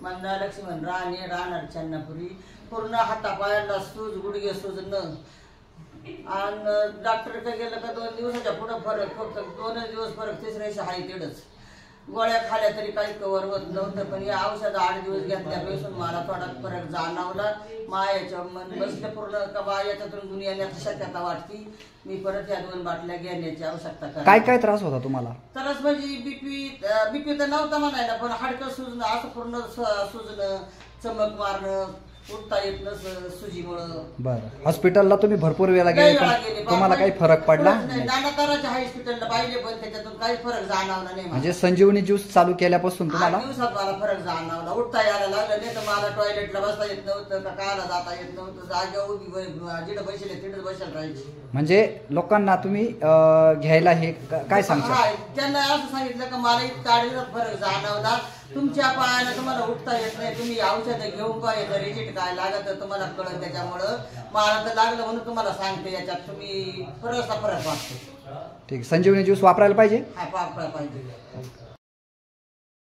मंदा लक्ष्मण राणे राहणार चन्नापुरी. पूर्ण हातापायाला सूज, गुडघे सुजणं. आणि डॉक्टरकडे गेलं का 2 दिवसाच्या पुढं फरक, फक्त 2 दिवस फरक, तिसऱ्या दिवशी आहे तेवढंच. गोळ्या खाल्या तरी काही कव्हर होत नव्हतं, पण या औषध 8 दिवस घेतल्यापासून मला थोडा फरक जाणवला. मायाच्या मन बसले पूर्ण का बा याच्यातून गुण येण्याची शक्यता वाटती. मी परत या 2 बाटल्या घेण्याची आवश्यकता करते. काय काय त्रास होता तुम्हाला? त्रास म्हणजे बीपी तर नव्हता म्हणायला, पण हाडकं सुजणं, असं पूर्ण सुजणं, चमक मारणं, उठता येत नसं सुजीमुळं. बरं, हॉस्पिटलला तुम्ही भरपूर वेळा गेले, तुम्हाला काही फरक पडला? नाना ताराच्या हॉस्पिटलला पाहिले, पण त्याच्यातून काही फरक जाणवला नाही. म्हणजे संजीवनी ज्यूस चालू केल्यापासून तुम्हाला 8 दिवसात मला फरक जाणवला. उठता यायला लागलं, नाही तर मला टॉयलेटला बसता येत नव्हतं, का काला जाता येत नव्हतं. जागा उभी जिथं बसले तिथं बसायला राहायची. म्हणजे लोकांना तुम्ही घ्यायला हे काय सांगता? त्यांना असं सांगितलं का मला इतका फरक जाणवला. तुमच्या पायाला तुम्हाला उठता येत नाही, तुम्ही औषधं घेऊन पाहिजे, रिजिट काय लागत तुम्हाला कळत. त्याच्यामुळं मला तर लागलं म्हणून तुम्हाला सांगते, याच्यात तुम्ही फरक वाटतो. ठीक, संजीवनी ज्यूस वापरायला पाहिजे. हा, वापरायला पाहिजे.